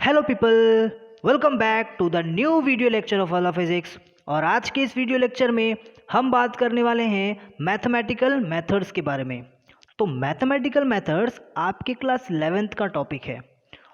Hello people, welcome back to the new video lecture of वाला physics. और आज के इस वीडियो लेक्चर में हम बात करने वाले हैं मैथमेटिकल मेथड्स के बारे में। तो मैथमेटिकल मेथड्स आपके क्लास 11th का टॉपिक है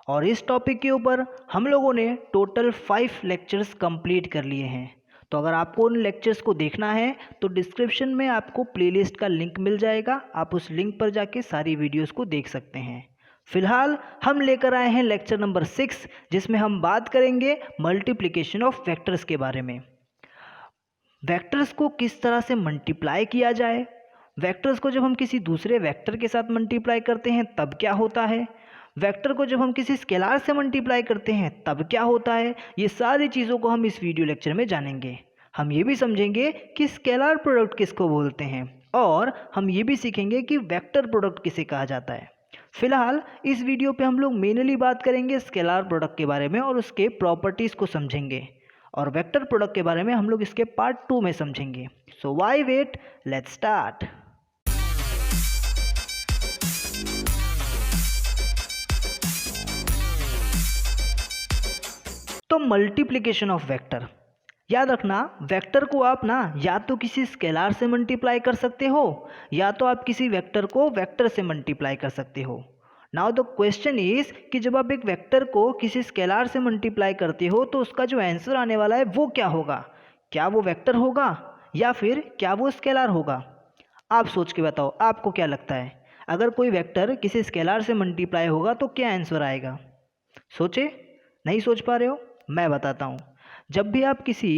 और इस टॉपिक के ऊपर हम लोगों ने टोटल 5 लेक्चर्स कंप्लीट कर लिए हैं। तो अगर आपको उन लेक्चर्स को देखना है तो डिस्क्रिप्शन में आपको प्लेलिस्ट का लिंक मिल जाएगा, आप उस लिंक पर जाके सारी वीडियोस को देख सकते हैं। फिलहाल हम लेकर आए हैं लेक्चर नंबर 6, जिसमें हम बात करेंगे मल्टीप्लिकेशन ऑफ वेक्टर्स के बारे में। वेक्टर्स को किस तरह से मल्टीप्लाई किया जाए, वेक्टर्स को जब हम किसी दूसरे वेक्टर के साथ मल्टीप्लाई करते हैं तब क्या होता है, वेक्टर को जब हम किसी स्केलार से मल्टीप्लाई करते हैं तब क्या होता है। ये सारी चीज़ों को हम इस वीडियो लेक्चर में जानेंगे। हम ये भी समझेंगे कि स्केलार प्रोडक्ट किसको बोलते हैं और हम ये भी सीखेंगे कि वेक्टर प्रोडक्ट किसे कहा जाता है। फिलहाल इस वीडियो पे हम लोग मेनली बात करेंगे स्केलार प्रोडक्ट के बारे में और उसके प्रॉपर्टीज़ को समझेंगे, और वेक्टर प्रोडक्ट के बारे में हम लोग इसके पार्ट 2 में समझेंगे। So why wait, let's start. तो मल्टीप्लिकेशन ऑफ वेक्टर, याद रखना वेक्टर को आप ना या तो किसी स्केलार से मल्टीप्लाई कर सकते हो या तो आप किसी वेक्टर को वेक्टर से मल्टीप्लाई कर सकते हो। नाउ द क्वेश्चन इज कि जब आप एक वेक्टर को किसी स्केलार से मल्टीप्लाई करते हो तो उसका जो आंसर आने वाला है वो क्या होगा। क्या वो वेक्टर होगा या फिर क्या वो स्केलार होगा? आप सोच के बताओ, आपको क्या लगता है अगर कोई वेक्टर किसी स्केलार से मल्टीप्लाई होगा तो क्या आंसर आएगा? सोचे? नहीं सोच पा रहे हो? मैं बताता हूँ। जब भी आप किसी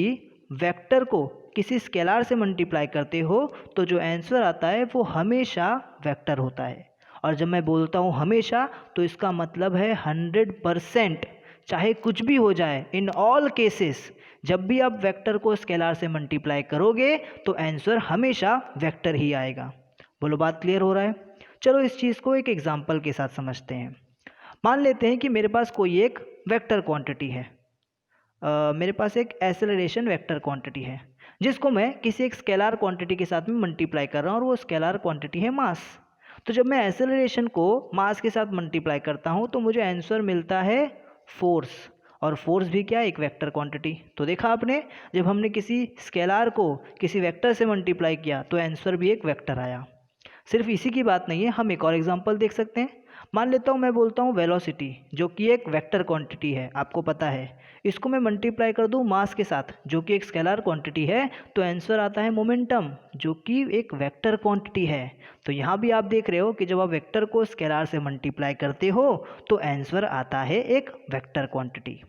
वेक्टर को किसी स्केलार से मल्टीप्लाई करते हो तो जो आंसर आता है वो हमेशा वेक्टर होता है। और जब मैं बोलता हूँ हमेशा तो इसका मतलब है 100%, चाहे कुछ भी हो जाए, इन ऑल केसेस जब भी आप वेक्टर को स्केलार से मल्टीप्लाई करोगे तो आंसर हमेशा वेक्टर ही आएगा। बोलो, बात क्लियर हो रहा है? चलो इस चीज़ को एक एग्जाम्पल के साथ समझते हैं। मान लेते हैं कि मेरे पास कोई एक वेक्टर क्वांटिटी है, मेरे पास एक एक्सेलरेशन वेक्टर क्वांटिटी है जिसको मैं किसी एक स्केलार क्वांटिटी के साथ में मल्टीप्लाई कर रहा हूँ और वो स्केलार क्वांटिटी है मास। तो जब मैं एक्सेलरेशन को मास के साथ मल्टीप्लाई करता हूँ तो मुझे आंसर मिलता है फोर्स, और फोर्स भी क्या, एक वेक्टर क्वांटिटी। तो देखा आपने, जब हमने किसी स्केलार को किसी वेक्टर से मल्टीप्लाई किया तो आंसर भी एक वेक्टर आया। सिर्फ इसी की बात नहीं है, हम एक और एग्जांपल देख सकते हैं। मान लेता हूँ, मैं बोलता हूँ वेलोसिटी, जो कि एक वेक्टर क्वांटिटी है, आपको पता है। इसको मैं मल्टीप्लाई कर दूँ मास के साथ जो कि एक स्केलर क्वांटिटी है तो आंसर आता है मोमेंटम, जो कि एक वेक्टर क्वांटिटी है। तो यहाँ भी आप देख रहे हो कि जब आप वेक्टर को स्केलर से मल्टीप्लाई करते हो तो आंसर आता है एक वेक्टर क्वांटिटी।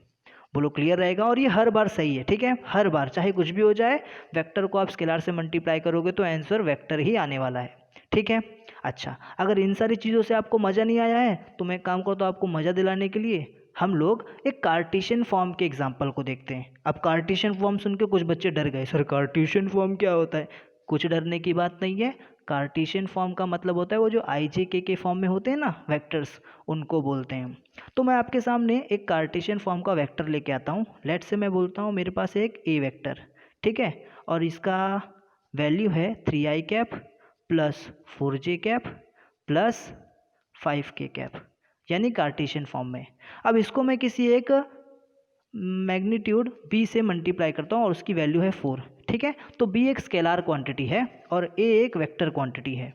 बोलो, क्लियर रहेगा? और ये हर बार सही है, ठीक है? हर बार चाहे कुछ भी हो जाए, वेक्टर को आप स्केलर से मल्टीप्लाई करोगे तो आंसर वेक्टर ही आने वाला है, ठीक है? अच्छा, अगर इन सारी चीज़ों से आपको मज़ा नहीं आया है तो मैं काम करता हूँ, आपको मज़ा दिलाने के लिए हम लोग एक कार्टेशियन फॉर्म के एग्जाम्पल को देखते हैं। अब कार्टेशियन फॉर्म सुन के कुछ बच्चे डर गए, सर कार्टेशियन फॉर्म क्या होता है? कुछ डरने की बात नहीं है। कार्टेशियन फॉर्म का मतलब होता है वो जो आई जे के फॉर्म में होते हैं ना वेक्टर्स, उनको बोलते हैं। तो मैं आपके सामने एक कार्टेशियन फॉर्म का वेक्टर लेके आता हूँ। लेट से मैं बोलता हूँ मेरे पास एक ए वेक्टर, ठीक है, और इसका वैल्यू है 3i cap plus 4j cap plus 5k cap, यानी कार्टेशियन फॉर्म में। अब इसको मैं किसी एक मैग्नीट्यूड b से मल्टीप्लाई करता हूँ और उसकी वैल्यू है 4, ठीक है? तो b एक स्केलार क्वांटिटी है और a एक वेक्टर क्वांटिटी है।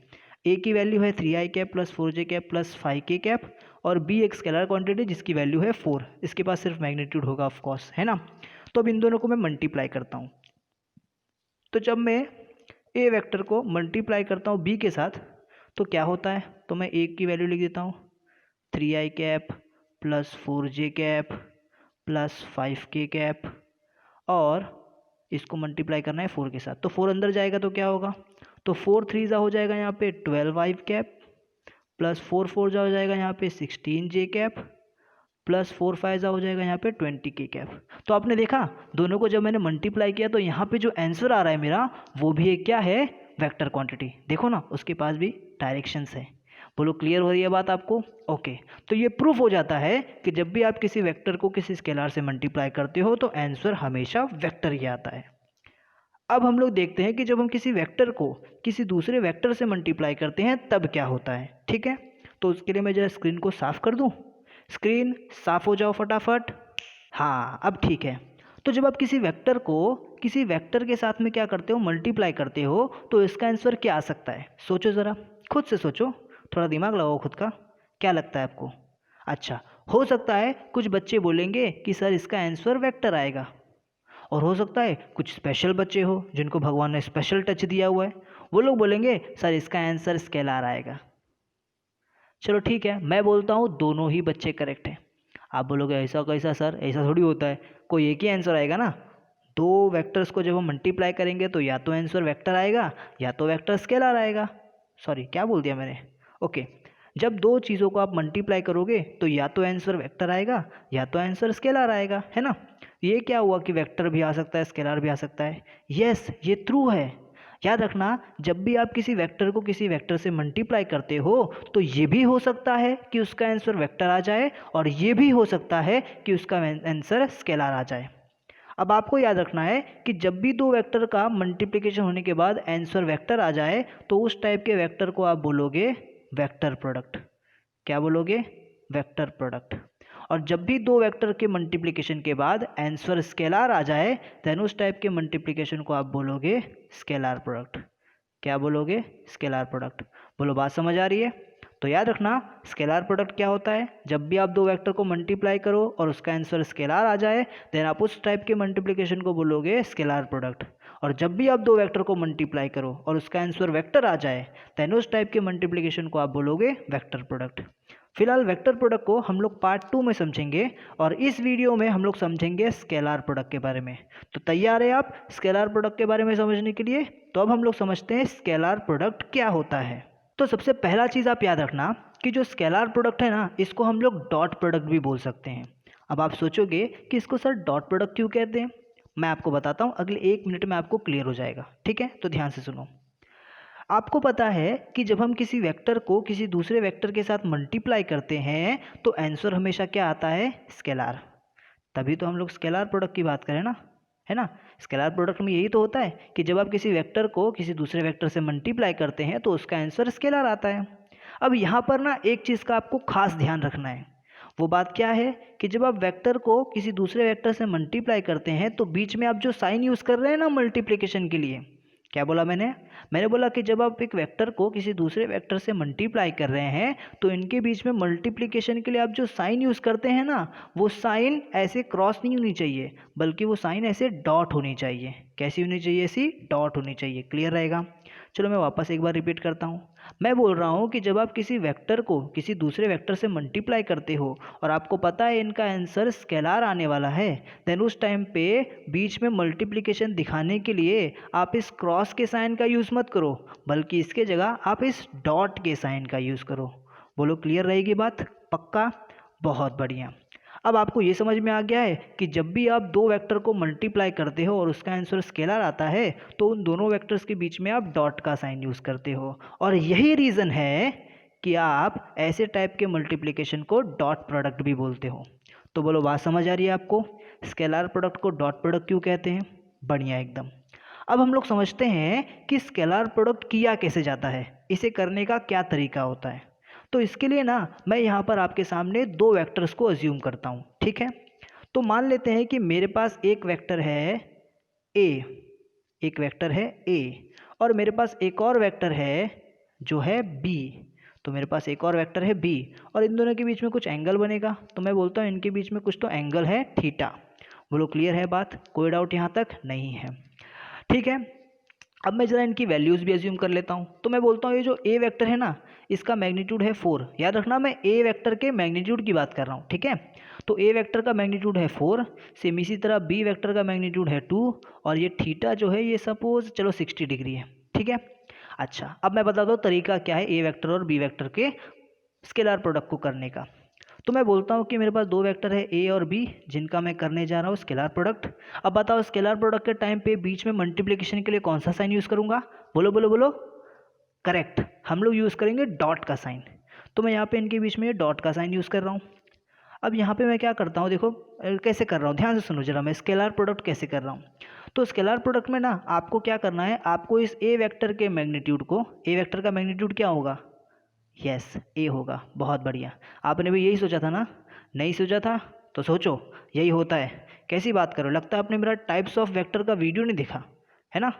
a की वैल्यू है 3i cap plus 4j cap plus 5k cap और b एक स्केलार क्वांटिटी जिसकी वैल्यू है 4। इसके पास सिर्फ मैग्नीट्यूड होगा ऑफ कोर्स, है ना? तो अब इन दोनों को मैं मल्टीप्लाई करता हूँ। तो जब मैं a वेक्टर को मल्टीप्लाई करता हूँ b के साथ तो क्या होता है? तो मैं a की वैल्यू लिख देता हूँ 3i cap plus 4j cap plus 5k cap, और इसको मल्टीप्लाई करना है 4 के साथ। तो 4 अंदर जाएगा तो क्या होगा? तो 4 3 जा हो जाएगा यहाँ पे 12i कैप प्लस 4 4 जा हो जाएगा यहाँ पे 16j कैप प्लस 4 5 जा हो जाएगा यहाँ पे 20k कैप। तो आपने देखा दोनों को जब मैंने मल्टीप्लाई किया तो यहाँ पे जो आंसर आ रहा है मेरा वो भी एक क्या है? Vector quantity. देखो ना, उसके पास भी डायरेक्शंस है। बोलो, क्लियर हो रही है बात आपको? ओके, तो ये प्रूफ हो जाता है कि जब भी आप किसी वेक्टर को किसी स्केलर से मल्टीप्लाई करते हो तो आंसर हमेशा वेक्टर ही आता है। अब हम लोग देखते हैं कि जब हम किसी वेक्टर को किसी दूसरे वेक्टर से मल्टीप्लाई करते हैं तब क्या होता है, ठीक है? तो उसके लिए मैं जरा स्क्रीन को साफ कर दूं। स्क्रीन साफ हो जाओ फटाफट। हाँ अब ठीक है। तो जब आप किसी वेक्टर को किसी वेक्टर के साथ में क्या करते हो, मल्टीप्लाई करते हो, तो इसका आंसर क्या आ सकता है? सोचो ज़रा, खुद से सोचो, थोड़ा दिमाग लगाओ खुद का। क्या लगता है आपको? अच्छा, हो सकता है कुछ बच्चे बोलेंगे कि सर इसका आंसर वेक्टर आएगा, और हो सकता है कुछ स्पेशल बच्चे हो जिनको भगवान ने स्पेशल टच दिया हुआ है, वो लोग बोलेंगे सर इसका आंसर स्केलर आएगा। चलो ठीक है, मैं बोलता हूँ दोनों ही बच्चे करेक्ट हैं। आप बोलोगे ऐसा कैसा सर, ऐसा थोड़ी होता है, कोई एक ही आंसर आएगा ना। दो वेक्टर्स को जब हम मल्टीप्लाई करेंगे तो या तो आंसर वेक्टर आएगा या तो वेक्टर स्केलर आएगा। सॉरी, क्या बोल दिया मैंने? ओके, जब दो चीज़ों को आप मल्टीप्लाई करोगे तो या तो आंसर वेक्टर आएगा या तो आंसर स्केलर आएगा, है ना। ये क्या हुआ कि वेक्टर भी आ सकता है स्केलर भी आ सकता है। यस, ये ट्रू है। याद रखना, जब भी आप किसी वेक्टर को किसी वेक्टर से मल्टीप्लाई करते हो तो ये भी हो सकता है कि उसका आंसर वेक्टर आ जाए, और ये भी हो सकता है कि उसका आंसर स्केलर आ जाए। अब आपको याद रखना है कि जब भी दो वेक्टर का मल्टीप्लिकेशन होने के बाद आंसर वेक्टर आ जाए तो उस टाइप के वेक्टर को आप बोलोगे वेक्टर प्रोडक्ट। क्या बोलोगे? Vector product. और जब भी दो वेक्टर के मल्टीप्लिकेशन के बाद आंसर स्केलर आ जाए देन उस टाइप के मल्टीप्लिकेशन को आप बोलोगे स्केलर प्रोडक्ट। क्या बोलोगे? Scalar product. बोलो, बात समझ आ रही है? तो याद रखना, स्केलर प्रोडक्ट क्या होता है? जब भी आप दो वेक्टर को मल्टीप्लाई करो और उसका आंसर स्केलर आ जाए देन आप उस टाइप के मल्टीप्लिकेशन को बोलोगे स्केलर प्रोडक्ट। और जब भी आप दो वेक्टर को मल्टीप्लाई करो और उसका आंसर वेक्टर आ जाए देन उस टाइप के मल्टीप्लिकेशन को आप बोलोगे वेक्टर प्रोडक्ट। फिलहाल वेक्टर प्रोडक्ट को हम लोग पार्ट 2 में समझेंगे, और इस वीडियो में हम लोग समझेंगे स्केलर प्रोडक्ट के बारे में। तो तैयार है आप स्केलर प्रोडक्ट के बारे में समझने के लिए? तो अब हम लोग समझते हैं स्केलर प्रोडक्ट क्या होता है। तो सबसे पहला चीज़ आप याद रखना कि जो स्केलर प्रोडक्ट है ना, इसको हम लोग डॉट प्रोडक्ट भी बोल सकते हैं। अब आप सोचोगे कि इसको सर डॉट प्रोडक्ट क्यों कहते हैं? मैं आपको बताता हूँ, अगले 1 मिनट में आपको क्लियर हो जाएगा। ठीक है, तो ध्यान से सुनो। आपको पता है कि जब हम किसी वेक्टर को किसी दूसरे वेक्टर के साथ मल्टीप्लाई करते हैं तो आंसर हमेशा क्या आता है? स्केलर। तभी तो हम लोग स्केलर प्रोडक्ट की बात करें ना, है ना। स्केलर प्रोडक्ट में यही तो होता है कि जब आप किसी वेक्टर को किसी दूसरे वेक्टर से मल्टीप्लाई करते हैं तो उसका आंसर स्केलर आता है। अब यहाँ पर ना एक चीज़ का आपको खास ध्यान रखना है। वो बात क्या है कि जब आप वेक्टर को किसी दूसरे वेक्टर से मल्टीप्लाई करते हैं तो बीच में आप जो साइन यूज़ कर रहे हैं ना मल्टीप्लिकेशन के लिए, क्या बोला मैंने? मैंने बोला कि जब आप एक वेक्टर को किसी दूसरे वेक्टर से मल्टीप्लाई कर रहे हैं तो इनके बीच में मल्टीप्लिकेशन के लिए आप जो साइन यूज़ करते हैं ना, वो साइन ऐसे क्रॉस नहीं होनी चाहिए, बल्कि वो साइन ऐसे डॉट होनी चाहिए। कैसी होनी चाहिए? ऐसी डॉट होनी चाहिए। क्लियर रहेगा? चलो मैं वापस एक बार रिपीट करता हूँ। मैं बोल रहा हूँ कि जब आप किसी वेक्टर को किसी दूसरे वेक्टर से मल्टीप्लाई करते हो और आपको पता है इनका आंसर स्केलर आने वाला है, देन उस टाइम पे बीच में मल्टीप्लिकेशन दिखाने के लिए आप इस क्रॉस के साइन का यूज़ मत करो, बल्कि इसके जगह आप इस डॉट के साइन का यूज़ करो। बोलो, क्लियर रहेगी बात? पक्का? बहुत बढ़िया। अब आपको ये समझ में आ गया है कि जब भी आप दो वेक्टर को मल्टीप्लाई करते हो और उसका आंसर स्केलर आता है तो उन दोनों वेक्टर्स के बीच में आप डॉट का साइन यूज़ करते हो, और यही रीज़न है कि आप ऐसे टाइप के मल्टीप्लिकेशन को डॉट प्रोडक्ट भी बोलते हो। तो बोलो, बात समझ आ रही है आपको? Scalar product co dot product क्यों कहते हैं? बढ़िया एकदम। अब हम लोग समझते हैं कि स्केलर प्रोडक्ट किया कैसे जाता है, इसे करने का क्या तरीका होता है। तो इसके लिए ना मैं यहाँ पर आपके सामने दो वेक्टर्स को अज्यूम करता हूँ, ठीक है। तो मान लेते हैं कि मेरे पास एक वेक्टर है ए, एक वेक्टर है ए, और मेरे पास एक और वेक्टर है जो है बी। तो मेरे पास एक और वेक्टर है बी, और इन दोनों के बीच में कुछ एंगल बनेगा, तो मैं बोलता हूँ इनके बीच में कुछ तो एंगल है थीटा। बोलो, क्लियर है बात? कोई डाउट यहाँ तक नहीं है? ठीक है। अब मैं ज़रा इनकी वैल्यूज़ भी अज्यूम कर लेता हूँ। तो मैं बोलता हूँ ये जो ए वेक्टर है ना, इसका मैग्नीट्यूड है 4। याद रखना, मैं ए वेक्टर के मैग्नीट्यूड की बात कर रहा हूँ, ठीक है। तो ए वेक्टर का मैग्नीट्यूड है 4, सेम इसी तरह बी वेक्टर का मैग्नीट्यूड है 2, और ये थीटा जो है ये सपोज चलो 60 डिग्री है, ठीक है। अच्छा, अब मैं बताता हूँ तरीका क्या है ए वेक्टर और बी वेक्टर के स्केलर प्रोडक्ट को करने का। तो मैं बोलता हूँ कि मेरे पास दो वेक्टर है ए और बी जिनका मैं करने जा रहा हूँ स्केलर प्रोडक्ट। अब बताओ स्केलर प्रोडक्ट के टाइम पे बीच में मल्टीप्लिकेशन के लिए कौन सा साइन यूज़ करूँगा? बोलो बोलो बोलो। करेक्ट, हम लोग यूज़ करेंगे डॉट का साइन। तो मैं यहाँ पे इनके बीच में डॉट का साइन यूज़ कर रहा हूँ। अब यहाँ पे मैं क्या करता हूँ, देखो कैसे कर रहा हूँ, ध्यान से सुनो जरा, मैं स्केलर प्रोडक्ट कैसे कर रहा हूँ। तो स्केलर प्रोडक्ट में ना आपको क्या करना है, आपको इस ए वेक्टर के मैग्नीट्यूड को, ए वेक्टर का मैग्नीट्यूड क्या होगा? यस, ए होगा। बहुत बढ़िया, आपने भी यही सोचा था ना। नहीं सोचा था तो सोचो, यही होता है। कैसी बात करो, लगता है आपने मेरा टाइप्स ऑफ वेक्टर का वीडियो नहीं देखा है ना?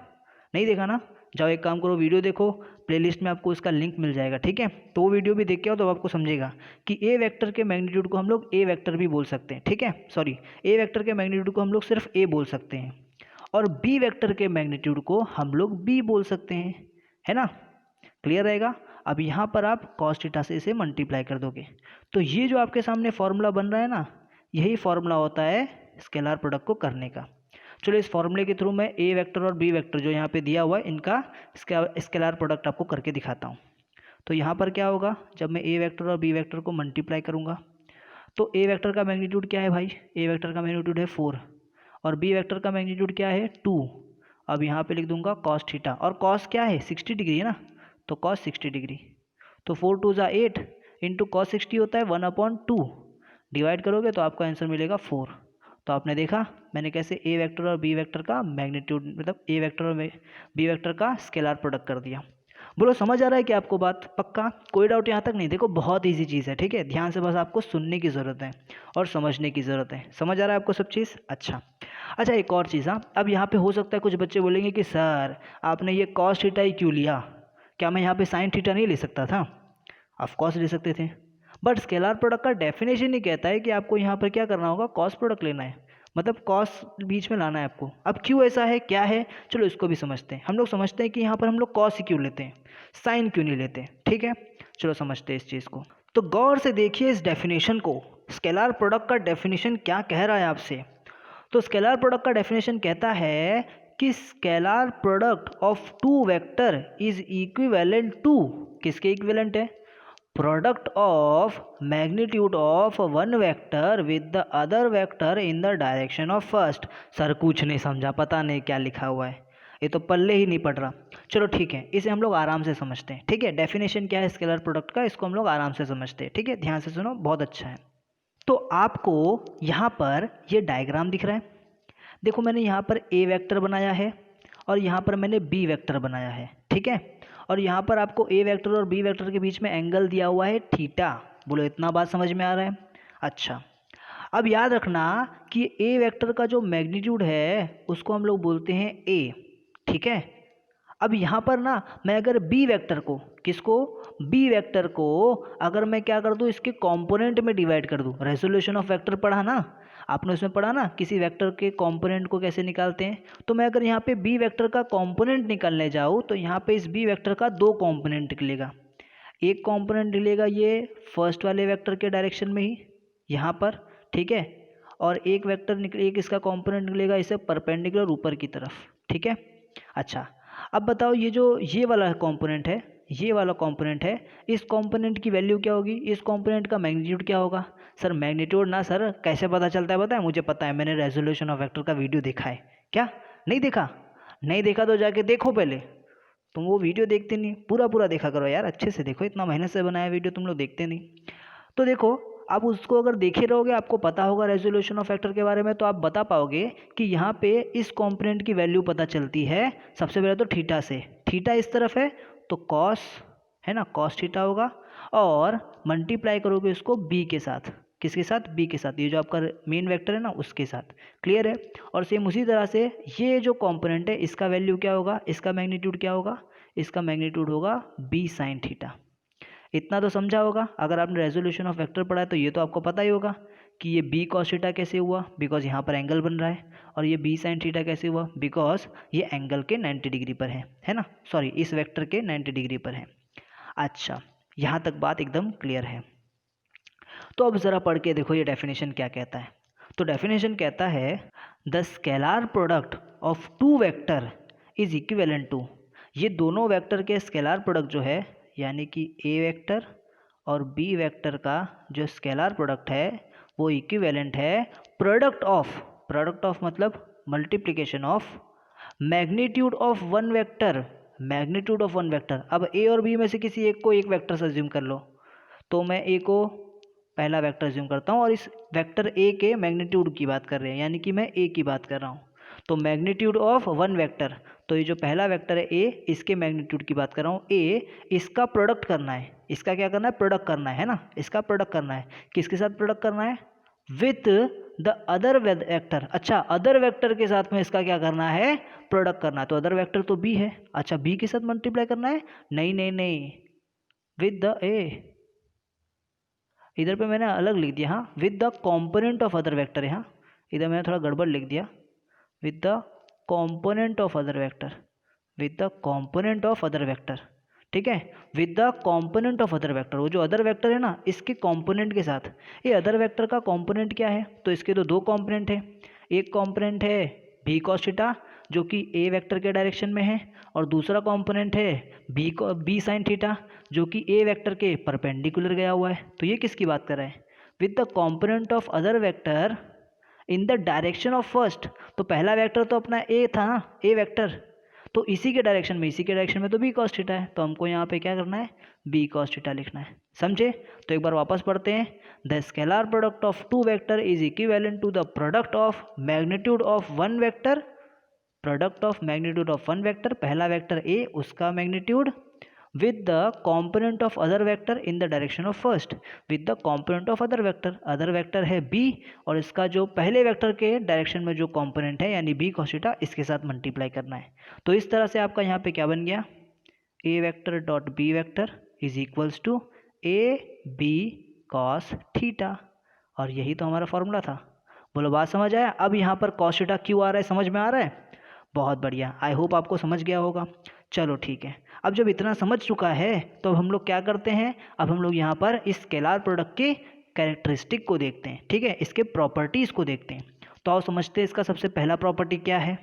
नहीं देखा ना? जाओ एक काम करो, वीडियो देखो, प्लेलिस्ट में आपको इसका लिंक मिल जाएगा, ठीक है? तो वो वीडियो भी देख के आओ तो आपको समझेगा कि ए वेक्टर के मैग्नीट्यूड को हम लोग ए वेक्टर भी बोल सकते हैं, ठीक है? सॉरी, ए वेक्टर के मैग्नीट्यूड को हम लोग सिर्फ ए बोल सकते हैं, और बी वेक्टर के मैग्नीट्यूड को हम लोग बी बोल सकते हैं, है ना? क्लियर रहेगा? अब यहाँ पर आप cos थीटा से इसे मल्टीप्लाई कर दोगे, तो ये जो आपके सामने फॉर्मूला बन रहा है ना, यही फॉर्मूला होता है स्केलर प्रोडक्ट को करने का। चलो इस फॉर्मूले के थ्रू मैं ए वेक्टर और बी वेक्टर जो यहाँ पे दिया हुआ है इनका स्केलर प्रोडक्ट आपको करके दिखाता हूँ। तो यहाँ पर क्या होगा, जब मैं ए वेक्टर और बी वेक्टर को मल्टीप्लाई करूँगा तो ए वेक्टर का मैग्नीट्यूड क्या है भाई? ए वेक्टर का मैग्नीट्यूड है 4 और बी वेक्टर का मैग्नीट्यूड क्या है? 2। अब यहाँ पे लिख दूंगा cos थीटा, और cos क्या है? 60 डिग्री है ना, तो cos 60 डिग्री। तो 4 2 ज़ा 8 इंटू कॉस 60 होता है 1/2, डिवाइड करोगे तो आपका आंसर मिलेगा 4। तो आपने देखा मैंने कैसे ए वेक्टर और बी वेक्टर का मैग्नीट्यूड, मतलब ए वेक्टर और बी वेक्टर का स्केलर प्रोडक्ट कर दिया। बोलो समझ आ रहा है कि आपको बात? पक्का कोई डाउट यहाँ तक नहीं? देखो बहुत इजी चीज़ है, ठीक है? ध्यान से बस आपको सुनने की ज़रूरत है और समझने की ज़रूरत है। समझ आ रहा है आपको सब चीज़? अच्छा अच्छा, एक और चीज़, हाँ, अब यहाँ पे हो सकता है कुछ बच्चे बोलेंगे कि सर आपने ये cos थीटा ही क्यों लिया, क्या मैं यहाँ पे sin थीटा नहीं ले सकता था? ऑफ कोर्स ले सकते थे, बट स्केलर प्रोडक्ट का डेफिनेशन ही कहता है कि आपको यहाँ पर क्या करना होगा, कॉस प्रोडक्ट लेना है, मतलब कॉस बीच में लाना है आपको। अब क्यों ऐसा है, क्या है, चलो इसको भी समझते हैं। हम लोग समझते हैं कि यहाँ पर हम लोग कॉस ही क्यों लेते हैं, साइन क्यों नहीं लेते, ठीक है? चलो समझते हैं इस चीज़ को। तो गौर से देखिए इस डेफिनेशन को, स्केलर प्रोडक्ट का डेफिनेशन क्या कह रहा है आपसे। तो स्केलर प्रोडक्ट का डेफिनेशन कहता है कि scalar product of two vector is equivalent to, किसके इक्विवेलेंट है? Product of magnitude of one vector with the other vector in the direction of first. Sir कुछ नहीं समझा, पता नहीं क्या लिखा हुआ है, ये तो पल्ले ही नहीं पड़ रहा। चलो ठीक है, इसे हम लोग आराम से समझते हैं, ठीक है? डेफिनेशन क्या है स्केलर प्रोडक्ट का, इसको हम लोग आराम से समझते हैं, ठीक है? ध्यान से सुनो, बहुत अच्छा है। तो आपको यहाँ पर ये डायग्राम दिख रहा है, देखो मैंने यहाँ पर ए वेक्टर बनाया है और यहाँ पर मैंने बी वेक्टर बनाया है, ठीक है? और यहाँ पर आपको ए वेक्टर और बी वेक्टर के बीच में एंगल दिया हुआ है थीटा। बोलो इतना बात समझ में आ रहा है? अच्छा, अब याद रखना कि ए वेक्टर का जो मैग्नीट्यूड है उसको हम लोग बोलते हैं ए, ठीक है? अब यहाँ पर ना मैं अगर बी वेक्टर को, किसको? बी वेक्टर को अगर मैं क्या कर दूँ, इसके कंपोनेंट में डिवाइड कर दूँ। रेजोल्यूशन ऑफ वेक्टर पढ़ा ना आपने, उसमें पढ़ा ना किसी वेक्टर के कंपोनेंट को कैसे निकालते हैं। तो मैं अगर यहाँ पे बी वेक्टर का कंपोनेंट निकालने जाऊँ तो यहाँ पे इस बी वेक्टर का दो कंपोनेंट निकलेगा। एक कंपोनेंट निकलेगा ये फर्स्ट वाले वेक्टर के डायरेक्शन में ही यहाँ पर, ठीक है? और एक वेक्टर निकले, एक इसका कंपोनेंट निकलेगा इसे परपेंडिकुलर ऊपर की तरफ, ठीक है? अच्छा, अब बताओ ये जो ये वाला कंपोनेंट है, ये वाला कंपोनेंट है, इस कंपोनेंट की वैल्यू क्या होगी, इस कंपोनेंट का मैग्नीट्यूड क्या होगा? सर मैग्नीट्यूड ना सर कैसे पता चलता है पता है? मुझे पता है, मैंने रेजोल्यूशन ऑफ वेक्टर का वीडियो देखा है। क्या नहीं देखा? नहीं देखा तो जाके देखो पहले, तुम वो वीडियो देखते नहीं, पूरा पूरा देखा करो यार, अच्छे से देखो, इतना मेहनत से बनाया वीडियो तुम लोग देखते नहीं। तो देखो आप उसको अगर देखे रहोगे, आपको पता होगा रेजोल्यूशन ऑफ फैक्टर के बारे में, तो आप बता पाओगे कि यहाँ पे इस कंपोनेंट की वैल्यू पता चलती है सबसे पहले तो थीटा से। थीटा इस तरफ है तो कॉस है ना, कॉस थीटा होगा, और मल्टीप्लाई करोगे उसको बी के साथ, किसके साथ? बी के साथ, ये जो आपका मेन वेक्टर है ना उसके साथ। क्लियर है? और सेम उसी तरह से ये जो कंपोनेंट है इसका वैल्यू क्या होगा, इसका मैग्नीट्यूड क्या होगा? इसका मैग्नीट्यूड होगा बी साइन थीटा। इतना तो समझा होगा, अगर आपने रेजोल्यूशन ऑफ वेक्टर पढ़ा है तो ये तो आपको पता ही होगा कि ये बी कॉस थीटा कैसे हुआ, बिकॉज यहाँ पर एंगल बन रहा है, और ये बी साइन थीटा कैसे हुआ, बिकॉज ये एंगल के 90 डिग्री पर है ना, सॉरी इस वेक्टर के 90 डिग्री पर है। अच्छा, यहाँ तक बात एकदम क्लियर है। तो अब ज़रा पढ़ के देखो ये डेफिनेशन क्या कहता है। तो डेफिनेशन कहता है the scalar product of two vector is equivalent to, ये दोनों वेक्टर के स्केलर प्रोडक्ट जो है, यानी कि ए वेक्टर और बी वेक्टर का जो स्केलर प्रोडक्ट है वो इक्विवेलेंट है प्रोडक्ट ऑफ मतलब multiplication of magnitude of one vector, magnitude of one vector. अब ए और बी में से किसी एक को एक वेक्टर से अज्यूम कर लो, तो मैं ए को पहला वेक्टर अज्यूम करता हूँ और इस वेक्टर ए के मैग्नीट्यूड की बात कर रहे हैं, यानी कि मैं ए की बात कर रहा हूँ। तो मैग्नीट्यूड ऑफ वन वेक्टर, तो ये जो पहला वेक्टर है ए, इसके मैग्नीट्यूड की बात कर रहा हूँ ए, इसका प्रोडक्ट करना है, इसका क्या करना है, प्रोडक्ट करना है ना, इसका प्रोडक्ट करना है। किसके साथ प्रोडक्ट करना है, विथ द अदर वेक्टर। अच्छा, अदर वेक्टर के साथ में इसका क्या करना है, प्रोडक्ट करना है। तो अदर वेक्टर तो बी है, अच्छा बी के साथ मल्टीप्लाई करना है, नहीं नहीं नहीं, विद द ए, इधर पे मैंने अलग लिख दिया, हाँ, with the component of other vector. यहाँ इधर मैंने थोड़ा गड़बड़ लिख दिया, with the component of other vector, with the component of other vector, ठीक है, with the component of other vector. वो जो अदर वेक्टर है ना, इसके कॉम्पोनेंट के साथ। ये अदर वेक्टर का कॉम्पोनेंट क्या है, तो इसके तो दो कॉम्पोनेंट है। एक कॉम्पोनेंट है बी कॉस थीटा जो कि ए वेक्टर के डायरेक्शन में है, और दूसरा कॉम्पोनेंट है बी साइन थीटा जो कि ए वेक्टर के परपेंडिकुलर गया हुआ है। तो ये किसकी बात कर रहे हैं, with the component of other vector in the direction of first. तो पहला वेक्टर तो अपना ए था ना, ए वेक्टर, तो इसी के डायरेक्शन में, इसी के डायरेक्शन में तो बी कॉस थीटा है, तो हमको यहाँ पे क्या करना है, बी कॉस थीटा लिखना है। समझे? तो एक बार वापस पढ़ते हैं। The scalar product of two vector is equivalent to the product of magnitude of one vector, product of magnitude of one vector, पहला वेक्टर ए उसका magnitude, with the component of other vector in the direction of first, with the component of other vector, other vector है b और इसका जो पहले vector के direction में जो कंपोनेंट है यानी b cos थीटा, इसके साथ मल्टीप्लाई करना है। तो इस तरह से आपका यहाँ पे क्या बन गया, a vector dot b vector is equals to a b cos theta, और यही तो हमारा फॉर्मूला था। बोलो बात समझ आया? अब यहाँ पर cos थीटा क्यों आ रहा है, समझ में आ रहा है? बहुत बढ़िया, आई होप आपको समझ गया होगा। चलो ठीक है, अब जब इतना समझ चुका है तो अब हम लोग क्या करते हैं, अब हम लोग यहाँ पर इस स्केलर प्रोडक्ट के कैरेक्टरिस्टिक को देखते हैं, ठीक है, इसके प्रॉपर्टीज़ को देखते हैं। तो आओ समझते हैं इसका सबसे पहला प्रॉपर्टी क्या है।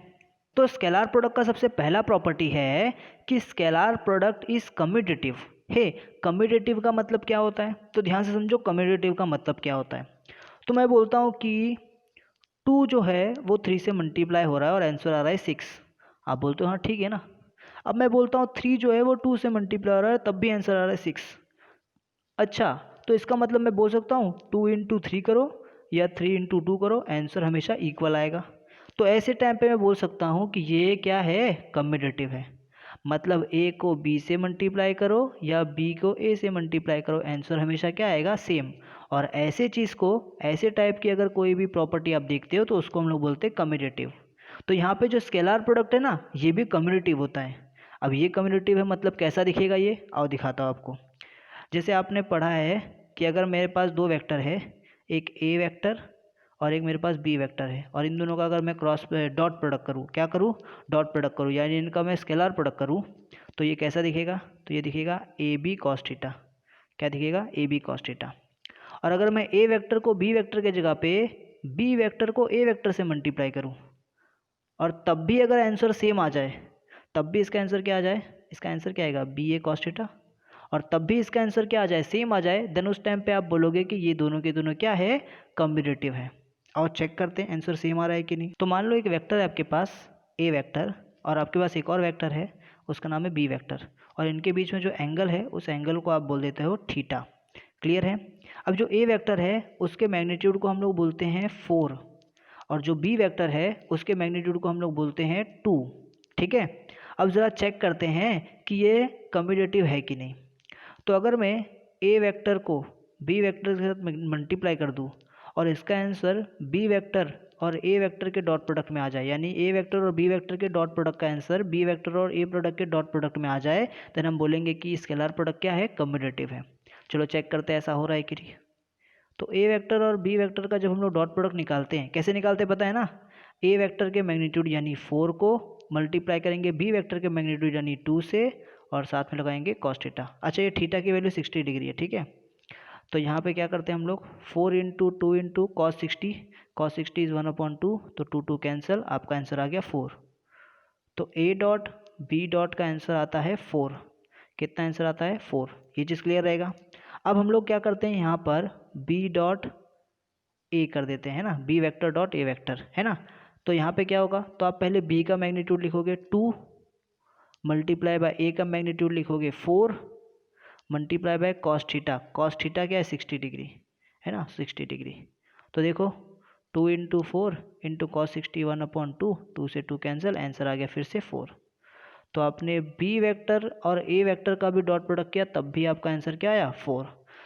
तो स्केलर प्रोडक्ट का सबसे पहला प्रॉपर्टी है कि स्केलर प्रोडक्ट इज कम्यूटेटिव है। कम्यूटेटिव का मतलब क्या होता है, तो ध्यान से समझो कम्यूटेटिव का मतलब क्या होता है। तो मैं बोलता हूँ कि 2 जो है वो 3 से मल्टीप्लाई हो रहा है और आंसर आ रहा है 6। आप बोलते हो हाँ ठीक है ना। अब मैं बोलता हूँ 3 जो है वो 2 से मल्टीप्लाई हो रहा है तब भी आंसर आ रहा है 6। अच्छा, तो इसका मतलब मैं बोल सकता हूँ 2 इंटू 3 करो या 3 इंटू 2 करो, आंसर हमेशा इक्वल आएगा। तो ऐसे टाइम पे मैं बोल सकता हूँ कि ये क्या है, कम्यूटेटिव है। मतलब ए को बी से मल्टीप्लाई करो या बी को ए से मल्टीप्लाई करो, आंसर हमेशा क्या आएगा, सेम। और ऐसे चीज़ को, ऐसे टाइप की अगर कोई भी प्रॉपर्टी आप देखते हो तो उसको हम लोग बोलते हैं कम्यूटेटिव। तो यहाँ पे जो स्केलर प्रोडक्ट है ना, ये भी कम्यूटेटिव होता है। अब ये कम्यूटेटिव है मतलब कैसा दिखेगा ये, आओ दिखाता हूँ आपको। जैसे आपने पढ़ा है कि अगर मेरे पास दो वेक्टर है, एक ए वेक्टर और एक मेरे पास बी वेक्टर है, और इन दोनों का अगर मैं क्रॉस डॉट प्रोडक्ट करूँ, क्या करूँ, डॉट प्रोडक्ट करूँ, यानी इनका मैं स्केलर प्रोडक्ट करूँ, तो ये कैसा दिखेगा, तो ये दिखेगा ए बी कॉस थीटा। क्या दिखेगा, ए बी कॉस थीटा। और अगर मैं ए वेक्टर को बी वेक्टर के जगह पे बी वेक्टर को ए वेक्टर से मल्टीप्लाई करूँ और तब भी अगर आंसर सेम आ जाए, तब भी इसका आंसर क्या आ जाए, इसका आंसर क्या आएगा, बी ए कॉस थीटा, और तब भी इसका आंसर क्या आ जाए, सेम आ जाए, देन उस टाइम पे आप बोलोगे कि ये दोनों के दोनों क्या है, कम्यूटेटिव है। और चेक करते हैं आंसर सेम आ रहा है कि नहीं। तो मान लो एक वेक्टर है आपके पास ए वेक्टर, और आपके पास एक और वेक्टर है उसका नाम है बी वेक्टर, और इनके बीच में जो एंगल है उस एंगल को आप बोल देते हो थीटा। क्लियर है? अब जो ए वेक्टर है उसके मैग्नीट्यूड को हम लोग बोलते हैं 4, और जो बी वेक्टर है उसके मैग्नीट्यूड को हम लोग बोलते हैं 2। ठीक है, अब ज़रा चेक करते हैं कि ये कम्यूटेटिव है कि नहीं। तो अगर मैं ए वेक्टर को बी वेक्टर के साथ मल्टीप्लाई कर दूँ और इसका आंसर बी वेक्टर और ए वेक्टर के डॉट प्रोडक्ट में आ जाए, यानी ए वेक्टर और बी वेक्टर के डॉट प्रोडक्ट का आंसर बी वेक्टर और ए प्रोडक्ट के डॉट प्रोडक्ट में आ जाए, देन हम बोलेंगे कि स्केलर प्रोडक्ट क्या है, कम्यूटेटिव है। चलो चेक करते हैं ऐसा हो रहा है कि नहीं। तो ए वेक्टर और बी वेक्टर का जब हम लोग डॉट प्रोडक्ट निकालते हैं, कैसे निकालते हैं पता है ना, ए वेक्टर के मैग्नीट्यूड यानी 4 को मल्टीप्लाई करेंगे बी वेक्टर के मैग्नीट्यूड यानी 2 से, और साथ में लगाएंगे कॉस थीटा। अच्छा, ये थीटा की वैल्यू 60 डिग्री है, ठीक है। तो यहाँ पे क्या करते हैं हम लोग, 4 into 2 into cos 60, cos 60 is 1/2, तो 2 2 कैंसिल, आपका आंसर आ गया 4। तो ए डॉट बी डॉट का आंसर आता है 4। कितना आंसर आता है, 4। ये चीज़ क्लियर रहेगा। अब हम लोग क्या करते हैं, यहाँ पर बी डॉट ए कर देते हैं ना, B vector dot A vector, है ना। तो यहाँ पे क्या होगा, तो आप पहले बी का मैग्नीट्यूड लिखोगे 2 मल्टीप्लाई बाय ए का मैग्नीट्यूड लिखोगे 4 multiply by cos theta. Cos theta क्या है, 60 डिग्री, है ना, 60 डिग्री। तो देखो 2 इंटू 4 इंटू कॉस 60 1/2, 2 से 2 कैंसिल, आंसर आ गया फिर से 4। तो आपने बी वेक्टर और ए वेक्टर का भी डॉट प्रोडक्ट किया, तब भी आपका आंसर क्या आया 4।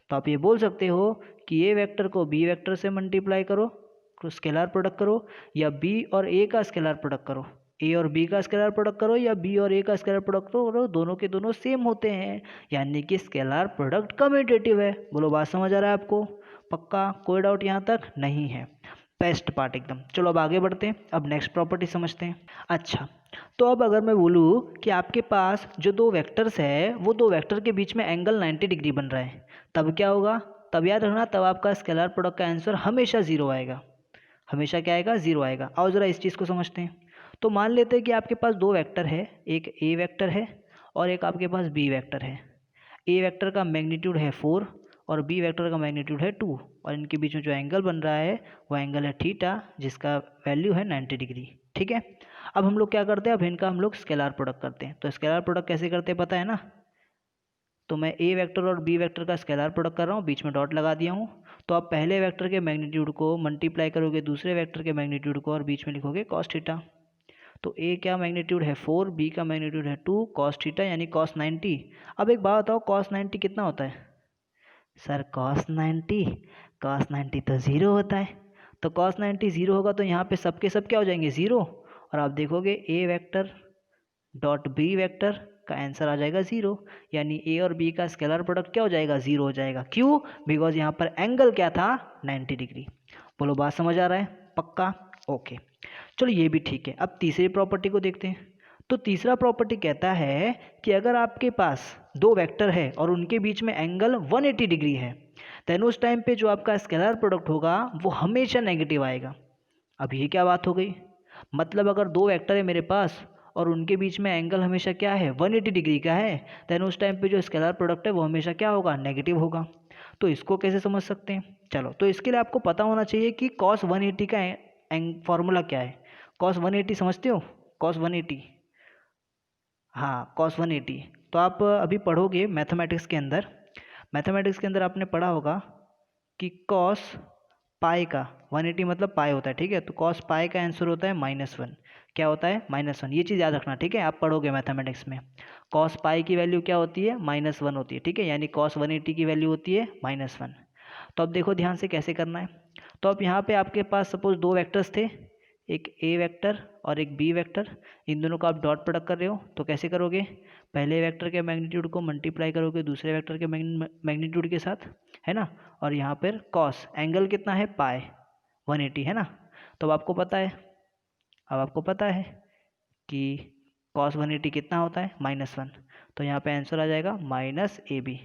तो आप ये बोल सकते हो कि ए वेक्टर को बी वेक्टर से मल्टीप्लाई करो, स्केलर प्रोडक्ट करो, या बी और ए का स्केलर प्रोडक्ट करो, ए और बी का स्केलर प्रोडक्ट करो, या बी और ए का स्केलर प्रोडक्ट करो, दोनों के दोनों सेम होते हैं, यानी कि स्केलर प्रोडक्ट कम्यूटेटिव है। बोलो बात समझ आ रहा है आपको? पक्का? कोई डाउट यहाँ तक नहीं है? बेस्ट पार्ट एकदम। चलो अब आगे बढ़ते हैं, अब नेक्स्ट प्रॉपर्टी समझते हैं। अच्छा, तो अब अगर मैं बोलूँ कि आपके पास जो दो वेक्टर्स है वो दो वेक्टर के बीच में एंगल 90 डिग्री बन रहा है, तब क्या होगा? तब याद रखना, तब आपका स्केलर प्रोडक्ट का आंसर हमेशा जीरो आएगा। हमेशा क्या आएगा? जीरो आएगा। आओ जरा इस चीज़ को समझते हैं। तो मान लेते हैं कि आपके पास दो वेक्टर है, एक ए वेक्टर है और एक आपके पास बी वेक्टर है। ए वेक्टर का मैग्नीट्यूड है 4 और बी वेक्टर का मैग्नीट्यूड है 2, और इनके बीच में जो एंगल बन रहा है वो एंगल है थीटा, जिसका वैल्यू है 90 डिग्री। ठीक है, अब हम लोग क्या करते हैं, अब इनका हम लोग स्केलर प्रोडक्ट करते हैं। तो स्केलर प्रोडक्ट कैसे करते हैं पता है ना? तो मैं ए वेक्टर और बी वेक्टर का स्केलर प्रोडक्ट कर रहा हूँ, बीच में डॉट लगा दिया हूँ। तो आप पहले वेक्टर के मैग्नीट्यूड को मल्टीप्लाई करोगे दूसरे वेक्टर के मैग्नीट्यूड को और बीच में लिखोगे कॉस थीटा। तो ए क्या मैग्नीट्यूड है 4, बी का मैग्नीट्यूड है 2, कॉस थीटा यानी कॉस 90। अब एक बात बताओ, कॉस 90 कितना होता है? सर कॉस 90 तो ज़ीरो होता है। तो कॉस 90 ज़ीरो होगा तो यहाँ पे सबके सब क्या हो जाएंगे? ज़ीरो। और आप देखोगे ए वेक्टर डॉट बी वेक्टर का आंसर आ जाएगा ज़ीरो, यानी ए और बी का स्केलर प्रोडक्ट क्या हो जाएगा? ज़ीरो हो जाएगा। क्यों? बिकॉज यहाँ पर एंगल क्या था? 90 डिग्री। बोलो बात समझ आ रहा है? पक्का? ओके, चलो ये भी ठीक है। अब तीसरी प्रॉपर्टी को देखते हैं। तो तीसरा प्रॉपर्टी कहता है कि अगर आपके पास दो वेक्टर है और उनके बीच में एंगल 180 डिग्री है, देन उस टाइम पे जो आपका स्केलर प्रोडक्ट होगा वो हमेशा नेगेटिव आएगा। अब ये क्या बात हो गई? मतलब अगर दो वेक्टर है मेरे पास और उनके बीच में एंगल हमेशा क्या है? 180 डिग्री का है, देन उस टाइम पे जो स्केलर प्रोडक्ट है वो हमेशा क्या होगा? नेगेटिव होगा। तो इसको कैसे समझ सकते हैं? चलो, तो इसके लिए आपको पता होना चाहिए कि cos 180 का फॉर्मूला क्या है। cos 180 समझते हो? cos 180, हाँ cos 180। तो आप अभी पढ़ोगे मैथमेटिक्स के अंदर, मैथमेटिक्स के अंदर आपने पढ़ा होगा कि cos पाई का 180 मतलब पाई होता है, ठीक है? तो cos पाई का आंसर होता है -1। क्या होता है? -1। ये चीज़ याद रखना, ठीक है? आप पढ़ोगे मैथमेटिक्स में cos पाई की वैल्यू क्या होती है? -1 होती है, ठीक है? यानी cos 180 की वैल्यू होती है -1। तो अब देखो ध्यान से कैसे करना है। तो अब यहाँ पे आपके पास सपोज दो वेक्टर्स थे, एक ए वेक्टर और एक बी वेक्टर। इन दोनों का आप डॉट प्रोडक्ट कर रहे हो, तो कैसे करोगे? पहले वेक्टर के मैग्नीट्यूड को मल्टीप्लाई करोगे दूसरे वेक्टर के मैग्नीट्यूड के साथ, है ना? और यहाँ पर कॉस एंगल कितना है? पाई 180, है ना? तो अब आपको पता है, अब आपको पता है कि cos 180 कितना होता है? -1। तो यहाँ पे आंसर आ जाएगा -AB।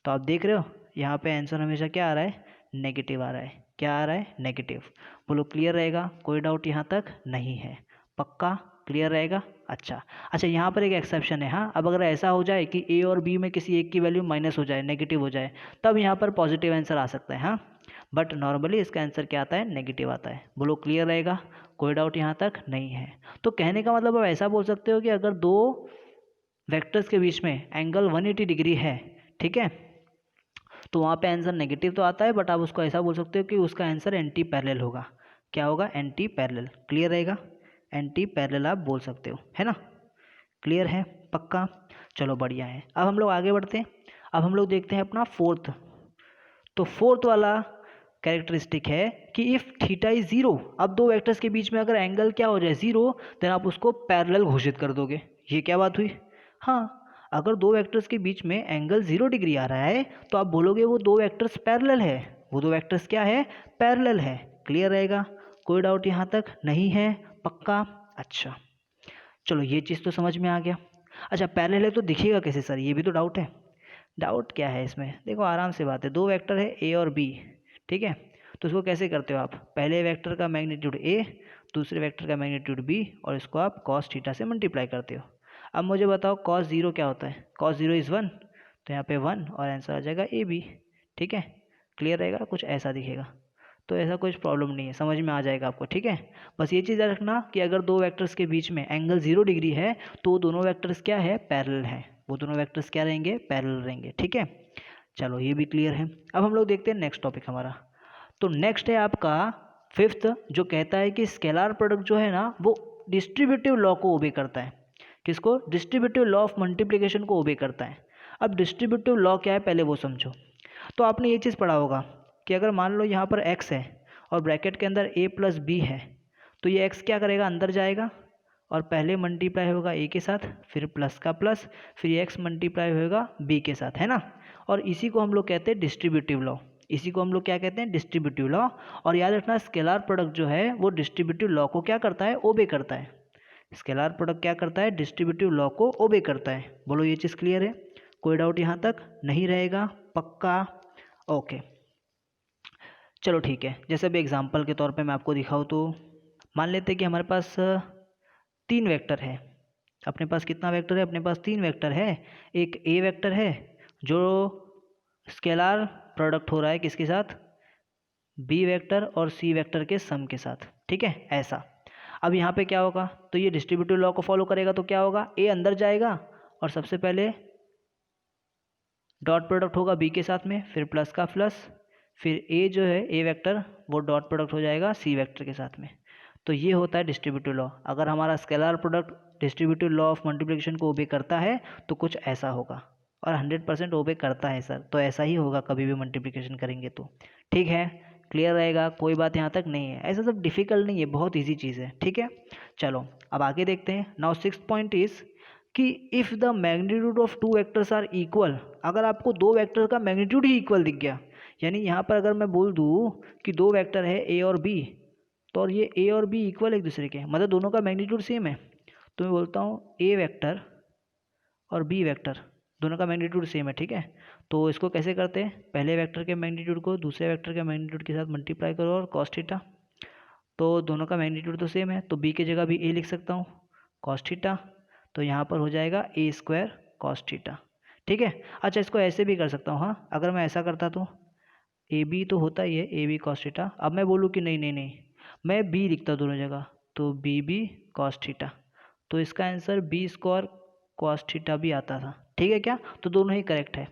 तो आप देख रहे हो यहाँ पे आंसर हमेशा क्या आ रहा है? नेगेटिव आ रहा है। क्या आ रहा है? नेगेटिव। बोलो क्लियर रहेगा? कोई डाउट यहाँ तक नहीं है? पक्का क्लियर रहेगा? अच्छा अच्छा, यहाँ पर एक एक्सेप्शन है। हाँ, अब अगर ऐसा हो जाए कि ए और बी में किसी एक की वैल्यू माइनस हो जाए, नेगेटिव हो जाए, तब यहाँ पर पॉजिटिव आंसर आ सकता है। हाँ, बट नॉर्मली इसका आंसर क्या आता है? नेगेटिव आता है। बोलो क्लियर रहेगा? कोई डाउट यहाँ तक नहीं है? तो कहने का मतलब आप ऐसा बोल सकते हो कि अगर दो वेक्टर्स के बीच में एंगल 180 डिग्री है, ठीक है, तो वहाँ पे आंसर नेगेटिव तो आता है, बट आप उसको ऐसा बोल सकते हो कि उसका आंसर एंटी पैरेलल होगा। क्या होगा? Anti parallel. क्लियर रहेगा? एंटी पैरेलल आप बोल सकते हो, है ना? क्लियर है? पक्का? चलो बढ़िया है। अब हम लोग आगे बढ़ते हैं। अब हम लोग देखते हैं अपना फोर्थ। तो फोर्थ वाला कैरेक्टरिस्टिक है कि इफ़ थीटा इज ज़ीरो, अब दो वेक्टर्स के बीच में अगर एंगल क्या हो जाए? ज़ीरो, देन आप उसको पैरेलल घोषित कर दोगे। ये क्या बात हुई? हाँ, अगर दो वेक्टर्स के बीच में एंगल 0 डिग्री आ रहा है तो आप बोलोगे वो दो वेक्टर्स पैरेलल है। वो दो वेक्टर्स क्या है? पैरेलल है। क्लियर रहेगा? कोई डाउट यहाँ तक नहीं है? पक्का? अच्छा, चलो ये चीज़ तो समझ में आ गया। अच्छा, पैरेलल है तो दिखेगा कैसे सर? ये भी तो डाउट है। डाउट क्या है इसमें? देखो आराम से बात है। दो वेक्टर है ए और बी, ठीक है? तो इसको कैसे करते हो आप? पहले वेक्टर का मैग्नीट्यूड ए, दूसरे वेक्टर का मैग्नीट्यूड बी, और इसको आप कॉस थीटा से मल्टीप्लाई करते हो। अब मुझे बताओ कॉस 0 क्या होता है? कॉस 0 इज़ 1, तो यहाँ पे 1 और आंसर आ जाएगा ए बी। ठीक है? क्लियर रहेगा? कुछ ऐसा दिखेगा। तो ऐसा कुछ प्रॉब्लम नहीं है, समझ में आ जाएगा आपको। ठीक है, बस ये चीज़ याद रखना कि अगर दो वेक्टर्स के बीच में एंगल 0 डिग्री है तो दोनों वेक्टर्स क्या है? पैरेलल है। वो दोनों वेक्टर्स क्या रहेंगे? पैरेलल रहेंगे। ठीक है, चलो ये भी क्लियर है। अब हम लोग देखते हैं नेक्स्ट टॉपिक हमारा। तो नेक्स्ट है आपका फिफ्थ, जो कहता है कि स्केलर प्रोडक्ट जो है ना वो डिस्ट्रीब्यूटिव लॉ को ओबे करता है। किसको? डिस्ट्रीब्यूटिव लॉ ऑफ मल्टीप्लिकेशन को ओबे करता है। अब डिस्ट्रीब्यूटिव लॉ क्या है पहले वो समझो। तो आपने ये चीज़ पढ़ा होगा कि अगर मान लो यहाँ पर x है और ब्रैकेट के अंदर a प्लस बी है, तो ये x क्या करेगा? अंदर जाएगा और पहले मल्टीप्लाई होगा a के साथ, फिर प्लस का प्लस, फिर ये x मल्टीप्लाई होगा b के साथ, है ना। और इसी को हम लोग कहते हैं डिस्ट्रीब्यूटिव लॉ। इसी को हम लोग क्या कहते हैं? Distributive law. और याद रखना स्केलर प्रोडक्ट जो है वो डिस्ट्रीब्यूटिव लॉ को क्या करता है? ओबे करता है। स्केलर प्रोडक्ट क्या करता है? डिस्ट्रीब्यूटिव लॉ को ओबे करता है। बोलो ये चीज़ क्लियर है? कोई डाउट यहाँ तक नहीं रहेगा? पक्का? ओके चलो ठीक है। जैसे अभी एग्जांपल के तौर पे मैं आपको दिखाऊँ तो मान लेते हैं कि हमारे पास 3 वेक्टर है। अपने पास कितना वेक्टर है? अपने पास 3 वेक्टर है। एक ए वेक्टर है जो स्केलर प्रोडक्ट हो रहा है किसके साथ? बी वेक्टर और सी वेक्टर के सम के साथ, ठीक है ऐसा। अब यहाँ पे क्या होगा? तो ये डिस्ट्रीब्यूटिव लॉ को फॉलो करेगा तो क्या होगा? ए अंदर जाएगा और सबसे पहले डॉट प्रोडक्ट होगा बी के साथ में, फिर प्लस का प्लस, फिर ए जो है ए वेक्टर वो डॉट प्रोडक्ट हो जाएगा सी वेक्टर के साथ में। तो ये होता है डिस्ट्रीब्यूटिव लॉ। अगर हमारा scalar product distributive law of multiplication को ओबे करता है तो कुछ ऐसा होगा, और 100% ओबे करता है सर, तो ऐसा ही होगा कभी भी मल्टीप्लिकेशन करेंगे तो। ठीक है, क्लियर रहेगा? कोई बात यहाँ तक नहीं है, ऐसा सब डिफिकल्ट नहीं है, बहुत ईजी चीज़ है। ठीक है, चलो अब आगे देखते हैं। नाउ 6th पॉइंट इज कि if the magnitude of 2 vectors are equal, अगर आपको 2 वेक्टर का मैग्नीट्यूड ही इक्वल दिख गया, यानी यहाँ पर अगर मैं बोल दूँ कि 2 वेक्टर है ए और बी, तो और ये ए और बी इक्वल एक दूसरे के, मतलब दोनों का मैग्नीट्यूड सेम है, तो मैं बोलता हूँ ए वेक्टर और बी वेक्टर दोनों का मैग्नीट्यूड सेम है। ठीक है, तो इसको कैसे करते हैं? पहले वेक्टर के मैग्नीट्यूड को दूसरे वेक्टर के मैग्नीट्यूड के साथ मल्टीप्लाई करो और कॉस थीटा, तो दोनों का मैग्नीट्यूड तो सेम है, तो बी की जगह भी ए लिख सकता हूँ कॉस थीटा, तो यहाँ पर हो जाएगा ए स्क्वायर कॉस थीटा। ठीक है, अच्छा इसको ऐसे भी कर सकता हूँ। हाँ, अगर मैं ऐसा करता तो ए बी तो होता ही है ए बी कॉस थीटा, अब मैं बोलूँ कि नहीं नहीं नहीं मैं बी लिखता दोनों जगह, तो बी बी कॉस थीटा, तो इसका answer B square cos theta भी आता था। ठीक है क्या? तो दोनों ही करेक्ट है।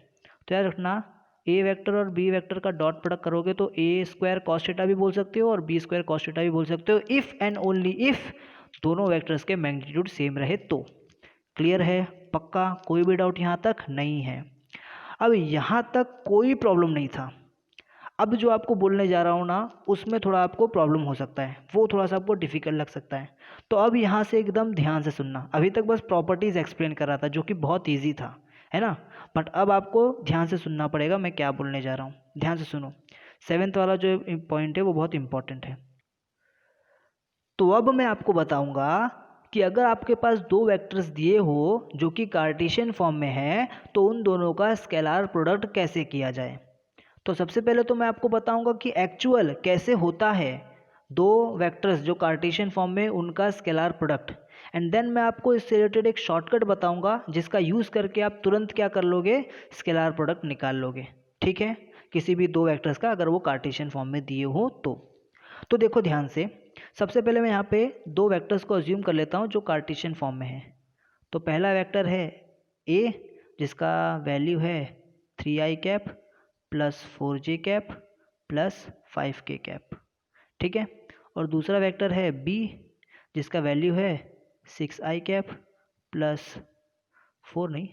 तो याद रखना ए वेक्टर और बी वेक्टर का डॉट प्रोडक्ट करोगे तो ए स्क्वायर कॉस थीटा भी बोल सकते हो और बी स्क्वायर कॉस थीटा भी बोल सकते हो, इफ़ एंड ओनली इफ़ दोनों वेक्टर्स के मैग्नीट्यूड सेम रहे तो। क्लियर है? पक्का? कोई भी डाउट यहाँ तक नहीं है? अब यहाँ तक कोई प्रॉब्लम नहीं था। अब जो आपको बोलने जा रहा हूँ ना उसमें थोड़ा आपको प्रॉब्लम हो सकता है, वो थोड़ा सा आपको डिफिकल्ट लग सकता है, तो अब यहाँ से एकदम ध्यान से सुनना। अभी तक बस प्रॉपर्टीज़ एक्सप्लेन कर रहा था जो कि बहुत ईजी था, है ना, बट अब आपको ध्यान से सुनना पड़ेगा मैं क्या बोलने जा रहा हूँ। ध्यान से सुनो, 7th वाला जो पॉइंट है वो बहुत इंपॉर्टेंट है। तो अब मैं आपको बताऊंगा कि अगर आपके पास 2 वेक्टर्स दिए हो जो कि कार्टेशियन फॉर्म में है तो उन दोनों का स्केलर प्रोडक्ट कैसे किया जाए। तो सबसे पहले तो मैं आपको बताऊंगा कि एक्चुअल कैसे होता है 2 वेक्टर्स जो कार्टेशियन फॉर्म में उनका स्केलर प्रोडक्ट, एंड देन मैं आपको इससे रिलेटेड एक शॉर्टकट बताऊंगा जिसका यूज़ करके आप तुरंत क्या कर लोगे? स्केलर प्रोडक्ट निकाल लोगे। ठीक है, किसी भी 2 वेक्टर्स का अगर वो कार्टेशियन फॉर्म में दिए हो तो देखो ध्यान से। सबसे पहले मैं यहाँ पे 2 वेक्टर्स को अज्यूम कर लेता हूँ जो कार्टेशियन फॉर्म में है। तो पहला वेक्टर है ए जिसका वैल्यू है 3i cap plus 4j cap plus 5k cap. ठीक है, और दूसरा वेक्टर है बी जिसका वैल्यू है 6i कैप प्लस 4 नहीं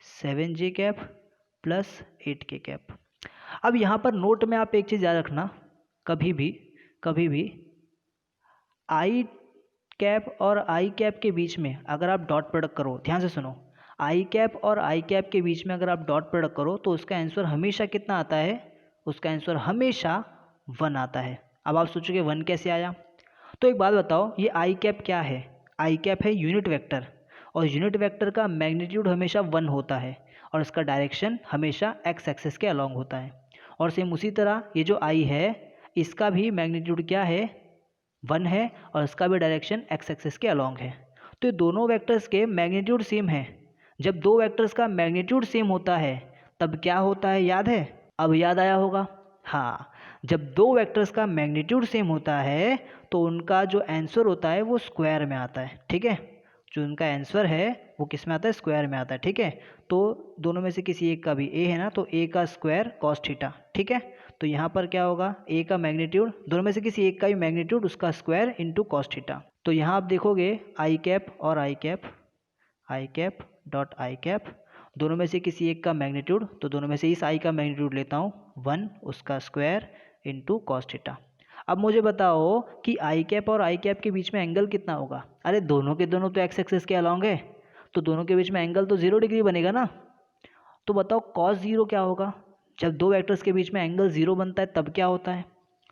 7j cap plus 8k cap. अब यहाँ पर नोट में आप एक चीज़ याद रखना, कभी भी आई कैप और आई कैप के बीच में अगर आप डॉट प्रोडक्ट करो, ध्यान से सुनो, आई कैप और आई कैप के बीच में अगर आप डॉट प्रोडक्ट करो तो उसका आंसर हमेशा कितना आता है? उसका आंसर हमेशा 1 आता है। अब आप सोचोगे 1 कैसे आया? तो एक बात बताओ, ये आई कैप क्या है? आई कैप है यूनिट वेक्टर, और यूनिट वेक्टर का मैग्नीट्यूड हमेशा 1 होता है और इसका डायरेक्शन हमेशा एक्स एक्सेस के अलॉन्ग होता है। और सेम उसी तरह ये जो आई है इसका भी मैग्नीट्यूड क्या है? 1 है और इसका भी डायरेक्शन एक्स एक्सेस के अलॉन्ग है। तो ये दोनों वेक्टर्स के मैग्नीट्यूड सेम है। जब 2 वेक्टर्स का मैग्नीट्यूड सेम होता है तब क्या होता है? याद है? अब याद आया होगा। हाँ, जब 2 वेक्टर्स का मैग्नीट्यूड सेम होता है तो उनका जो आंसर होता है वो स्क्वायर में आता है। ठीक है, जो उनका आंसर है वो किस में आता है? स्क्वायर में आता है। ठीक है, तो दोनों में से किसी एक का भी ए है ना, तो ए का स्क्वायर कॉस थीटा। ठीक है, तो यहाँ पर क्या होगा? ए का मैग्नीट्यूड, दोनों में से किसी एक का भी मैग्नीट्यूड उसका स्क्वायर इंटू कॉस थीटा। तो यहाँ आप देखोगे आई कैप और i cap, i cap dot i cap, दोनों में से किसी एक का मैग्नीट्यूड, तो दोनों में से इस आई का मैग्नीट्यूड लेता हूँ 1 उसका स्क्वायर इंटू कॉस थीटा। अब मुझे बताओ कि आई कैप और आई कैप के बीच में एंगल कितना होगा। अरे दोनों के दोनों तो एक्स एक्सिस के अलॉन्ग है, तो दोनों के बीच में एंगल तो 0 डिग्री बनेगा ना। तो बताओ कॉस 0 क्या होगा। जब दो वेक्टर्स के बीच में एंगल 0 बनता है तब क्या होता है,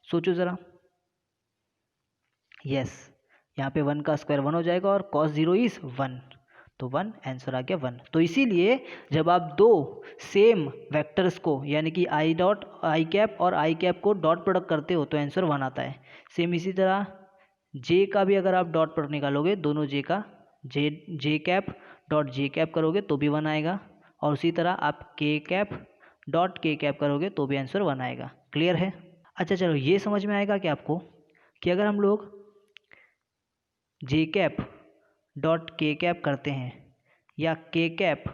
सोचो ज़रा। यस, यहाँ पे 1 का स्क्वायर 1 हो जाएगा और कॉस 0 इज 1, तो 1 आंसर आ गया 1। तो इसीलिए जब आप दो सेम वेक्टर्स को यानी कि आई डॉट आई कैप और i cap co dot product करते हो तो आंसर 1 आता है। सेम इसी तरह जे का भी अगर आप डॉट प्रोडक्ट निकालोगे दोनों जे का, जे कैप डॉट जे कैप करोगे तो भी 1 आएगा, और उसी तरह आप के कैप डॉट के कैप करोगे तो भी आंसर 1 आएगा। क्लियर है। अच्छा चलो, ये समझ में आएगा कि आपको कि अगर हम लोग जे कैप डॉट के कैप करते हैं या के कैप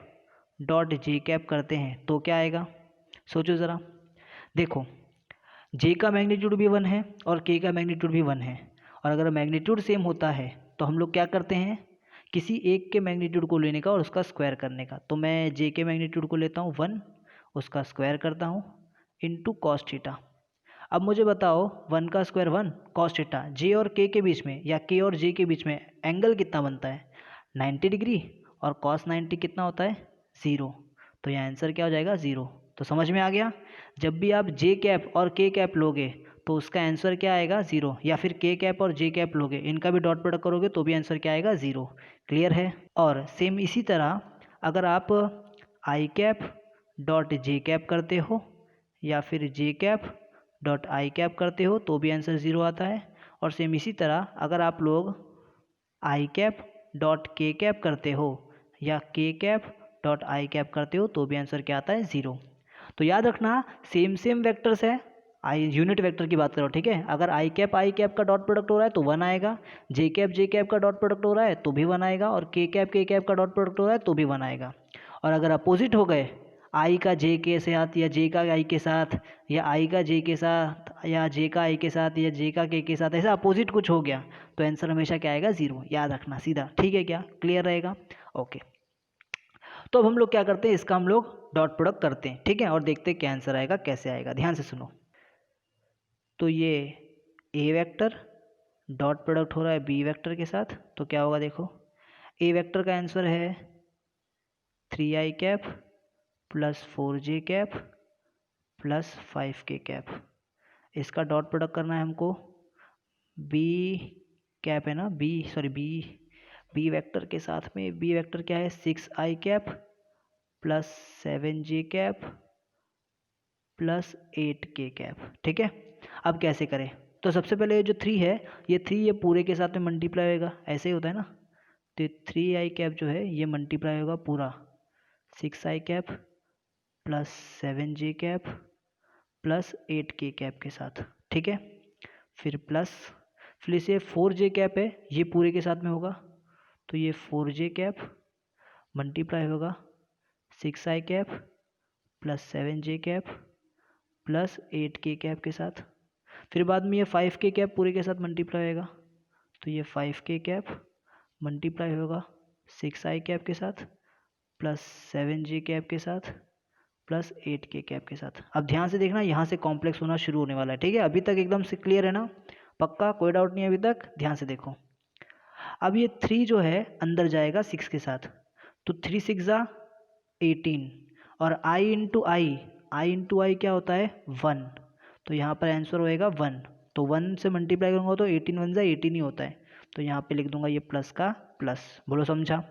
डॉट जे कैप करते हैं तो क्या आएगा, सोचो ज़रा। देखो जे का मैग्नीट्यूड भी 1 है और के का मैग्नीट्यूड भी 1 है, और अगर मैग्नीट्यूड सेम होता है तो हम लोग क्या करते हैं, किसी एक के मैग्नीट्यूड को लेने का और उसका स्क्वायर करने का। तो मैं जे के मैग्नीट्यूड को लेता हूँ 1, उसका स्क्वायर करता हूँ इंटू कॉस थीटा। अब मुझे बताओ 1 का स्क्वायर 1 कॉस थीटा, जे और के बीच में या के और जे के बीच में एंगल कितना बनता है 90 डिग्री, और कॉस 90 कितना होता है 0, तो यहाँ आंसर क्या हो जाएगा 0। तो समझ में आ गया, जब भी आप जे कैप और के कैप लोगे तो उसका आंसर क्या आएगा 0, या फिर के कैप और जे कैप लोगे इनका भी डॉट प्रोडक्ट करोगे तो भी आंसर क्या आएगा 0। क्लियर है। और सेम इसी तरह अगर आप आई कैप डॉट जे कैप करते हो या फिर जे कैप डॉट आई कैप करते हो तो भी आंसर 0 आता है, और सेम इसी तरह अगर आप लोग आई कैप डॉट के कैप करते हो या के कैप डॉट आई कैप करते हो तो भी आंसर क्या आता है 0। तो याद रखना सेम वेक्टर्स है, आई यूनिट वेक्टर की बात करो, ठीक है। अगर आई कैप का डॉट प्रोडक्ट हो रहा है तो 1 आएगा, जे कैप का डॉट प्रोडक्ट हो रहा है तो भी 1 आएगा, और के कैप का डॉट प्रोडक्ट हो रहा है तो भी 1 आएगा। और अगर अपोजिट हो गए, आई का जे के साथ या जे का आई के साथ या आई का जे के साथ या जे का आई के साथ या जे का के साथ, ऐसा अपोजिट कुछ हो गया तो आंसर हमेशा क्या आएगा 0। याद रखना सीधा, ठीक है क्या, क्लियर रहेगा। ओके, तो अब हम लोग क्या करते हैं, इसका हम लोग डॉट प्रोडक्ट करते हैं, ठीक है, और देखते हैं क्या आंसर आएगा, कैसे आएगा। ध्यान से सुनो। तो ये ए वेक्टर डॉट प्रोडक्ट हो रहा है बी वेक्टर के साथ, तो क्या होगा देखो, ए वेक्टर का आंसर है 3i cap plus 4j cap plus 5k cap. इसका डॉट प्रोडक्ट करना है हमको बी कैप है ना, बी वेक्टर के साथ में। बी वेक्टर क्या है 6i cap plus 7j cap plus 8k cap, ठीक है। अब कैसे करें, तो सबसे पहले जो 3 है ये पूरे के साथ में मल्टीप्लाई होगा, ऐसे ही होता है ना। तो 3i कैप जो है ये मल्टीप्लाई होगा पूरा 6i cap plus 7j cap plus 8k cap के साथ, ठीक है। फिर प्लस, फिर इसे 4j कैप है ये पूरे के साथ में होगा, तो ये 4j कैप मल्टीप्लाई होगा 6i cap plus 7j cap plus 8k cap के साथ। फिर बाद में ये 5k कैप पूरे के साथ मल्टीप्लाई होगा, तो ये 5k कैप मल्टीप्लाई होगा 6i कैप के साथ प्लस 7j कैप के साथ प्लस 8k कैप के साथ। अब ध्यान से देखना, यहाँ से कॉम्प्लेक्स होना शुरू होने वाला है, ठीक है। अभी तक एकदम से क्लियर है ना, पक्का, कोई डाउट नहीं है अभी तक। ध्यान से देखो, अब ये 3 जो है अंदर जाएगा 6 के साथ, तो 3 6 ज़ा 18, और आई इंटू आई क्या होता है 1, तो यहाँ पर आंसर होएगा 1। तो 1 से मल्टीप्लाई करूँगा तो 18 1 ज़ा 18 ही होता है, तो यहाँ पे लिख दूंगा ये प्लस का प्लस। बोलो समझा।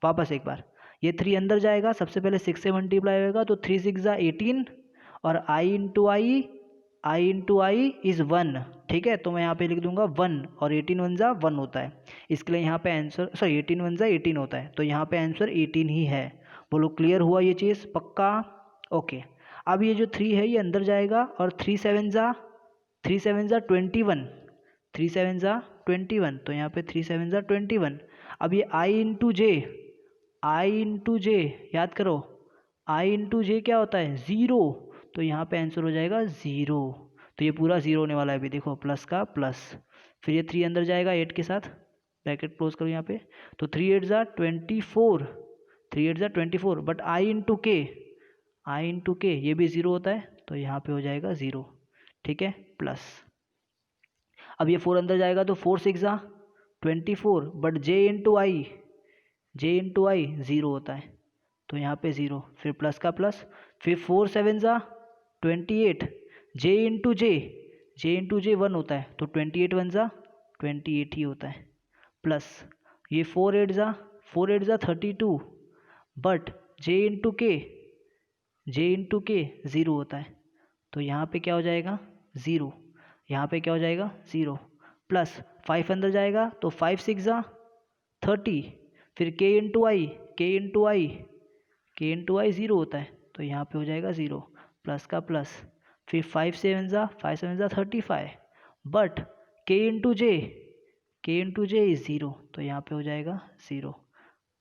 वापस एक बार, ये 3 अंदर जाएगा, सबसे पहले 6 से मल्टीप्लाई होगा, तो 3 6 ज़ा 18, और आई इंटू आई इज़ 1, ठीक है। तो मैं यहाँ पे लिख दूंगा 1, और 18 1 ज़ा 1 होता है, इसके लिए यहाँ पे आंसर 18 1 ज़ा 18 होता है, तो यहाँ पे आंसर 18 ही है। बोलो क्लियर हुआ ये चीज़, पक्का। ओके, अब ये जो 3 है ये अंदर जाएगा, और 3 7 ज़ा 21, 3 7 ज़ा 21, तो यहाँ पे 3 7 ज़ा 21। अब ये आई इंटू जे याद करो, आई इंटू जे क्या होता है 0, तो यहाँ पे आंसर हो जाएगा 0। तो ये पूरा 0 होने वाला है अभी, देखो प्लस का प्लस। फिर ये 3 अंदर जाएगा 8 के साथ, ब्रैकेट क्लोज करो यहाँ पे, तो 3 8 ज़ा 24, 3 8 ज़ा 24, बट आई इंटू के ये भी 0 होता है, तो यहाँ पे हो जाएगा 0, ठीक है, प्लस। अब ये 4 अंदर जाएगा तो 4 6 ज़ा 24, बट जे इंटू आई 0 होता है, तो यहाँ पे 0, फिर प्लस का प्लस, फिर 4 7 ज़ा 28, जे इंटू जे 1 होता है, तो 28 1 ज़ा 28 ही होता है, प्लस ये 4 8 ज़ा 32, बट जे इंटू के 0 होता है, तो यहाँ पे क्या हो जाएगा 0, यहाँ पे क्या हो जाएगा 0, प्लस 5 अंदर जाएगा तो 5 6 ज़ा 30, फिर के इंटू आई 0 होता है, तो यहाँ पे हो जाएगा 0, प्लस का प्लस, फिर 5 7 ज़ा 35, बट के इंटू जे इज 0, तो यहाँ पे हो जाएगा 0,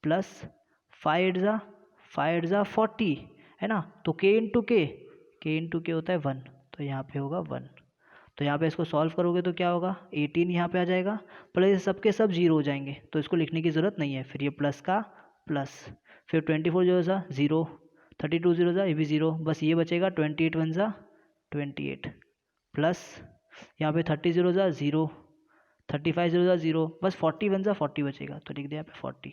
प्लस 5 8 ज़ा 40 है ना, तो के इंटू के होता है 1, तो यहाँ पे होगा 1, तो यहाँ पे इसको सॉल्व करोगे तो क्या होगा 18 यहाँ पे आ जाएगा, प्लस सबके सब 0 हो जाएंगे, तो इसको लिखने की ज़रूरत नहीं है, फिर ये प्लस का प्लस, फिर 24 0 ज़ा 0, 32 0 ज़ा ये भी 0, बस ये बचेगा 28 1 ज़ा 28, प्लस यहाँ पे 30 0 ज़ा 0, 35 0 ज़ा 0, बस 40 1 ज़ा 40 बचेगा, तो लिख दिया यहाँ पे 40,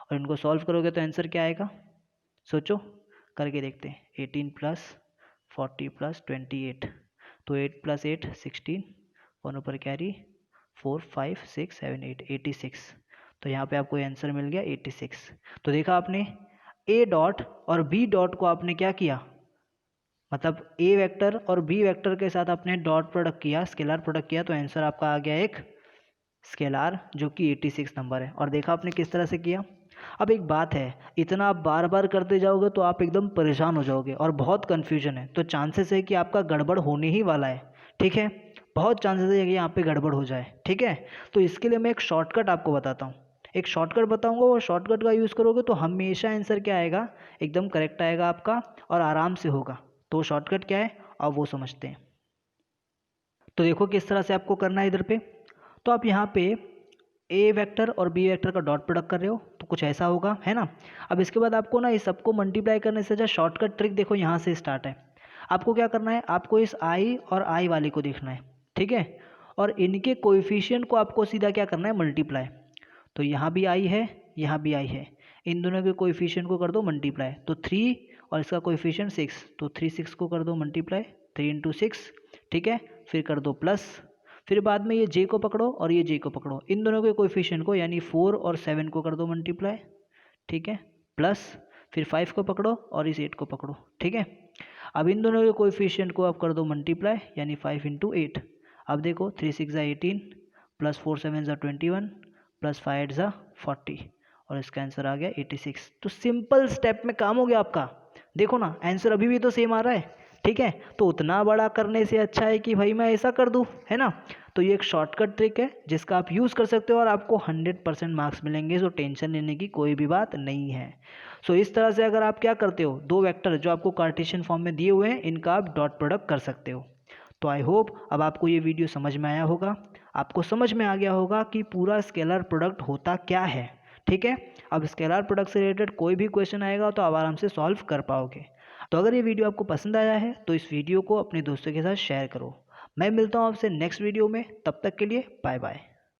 और इनको सॉल्व करोगे तो आंसर क्या आएगा, सोचो करके देखते हैं, 18 प्लस 40 प्लस 28, तो 8 प्लस 8 16, 1 ऊपर कैरी 4 5 6 7 8 86, तो यहाँ पे आपको आंसर मिल गया 86। तो देखा आपने ए डॉट और बी डॉट को आपने क्या किया, मतलब ए वेक्टर और बी वेक्टर के साथ आपने डॉट प्रोडक्ट किया, स्केलर प्रोडक्ट किया, तो आंसर आपका आ गया एक स्केलर जो कि 86 नंबर है। और देखा आपने किस तरह से किया। अब एक बात है, इतना आप बार बार करते जाओगे तो आप एकदम परेशान हो जाओगे और बहुत कन्फ्यूजन है, तो चांसेस है कि आपका गड़बड़ होने ही वाला है, ठीक है, बहुत चांसेस है कि यहाँ पे गड़बड़ हो जाए, ठीक है। तो इसके लिए मैं एक शॉर्टकट आपको बताता हूँ, एक शॉर्टकट बताऊँगा, वो शॉर्टकट का यूज़ करोगे तो हमेशा आंसर क्या आएगा, एकदम करेक्ट आएगा आपका और आराम से होगा। तो शॉर्टकट क्या है अब वो समझते हैं। तो देखो किस तरह से आपको करना है इधर पे, तो आप यहाँ पे ए वेक्टर और बी वेक्टर का डॉट प्रोडक्ट कर रहे हो तो कुछ ऐसा होगा, है ना। अब इसके बाद आपको ना इस सबको मल्टीप्लाई करने से अच्छा शॉर्टकट ट्रिक देखो यहाँ से स्टार्ट है। आपको क्या करना है, आपको इस आई और आई वाले को देखना है, ठीक है, और इनके कोएफिशिएंट को आपको सीधा क्या करना है, मल्टीप्लाई। तो यहाँ भी आई है, यहाँ भी आई है, इन दोनों के कोएफिशिएंट को कर दो मल्टीप्लाई, तो 3 और इसका कोएफिशिएंट 6, तो 3 6 को कर दो मल्टीप्लाई, 3 इंटू 6, ठीक है, फिर कर दो प्लस, फिर बाद में ये जे को पकड़ो और ये जे को पकड़ो, इन दोनों के कोएफिशिएंट को यानी 4 और 7 को कर दो मल्टीप्लाई, ठीक है, प्लस फिर 5 को पकड़ो और इस 8 को पकड़ो, ठीक है। अब इन दोनों के कोएफिशिएंट को आप कर दो मल्टीप्लाई यानी 5 इंटू 8। अब देखो 3 6 ज़ा 18 प्लस 4 7 ज़ा 21 प्लस 5 8 ज़ा 40 और इसका आंसर आ गया 86। तो सिंपल स्टेप में काम हो गया आपका। देखो ना आंसर अभी भी तो सेम आ रहा है, ठीक है। तो उतना बड़ा करने से अच्छा है कि भाई मैं ऐसा कर दूं, है ना। तो ये एक शॉर्टकट ट्रिक है जिसका आप यूज़ कर सकते हो और आपको 100% मार्क्स मिलेंगे, सो टेंशन लेने की कोई भी बात नहीं है। सो इस तरह से अगर आप क्या करते हो, दो वेक्टर जो आपको कार्टेशियन फॉर्म में दिए हुए हैं इनका आप डॉट प्रोडक्ट कर सकते हो। तो आई होप अब आपको ये वीडियो समझ में आया होगा, आपको समझ में आ गया होगा कि पूरा स्केलर प्रोडक्ट होता क्या है, ठीक है। अब स्केलर प्रोडक्ट से रिलेटेड कोई भी क्वेश्चन आएगा तो आप आराम से सॉल्व कर पाओगे। तो अगर ये वीडियो आपको पसंद आया है तो इस वीडियो को अपने दोस्तों के साथ शेयर करो। मैं मिलता हूँ आपसे नेक्स्ट वीडियो में, तब तक के लिए बाय बाय।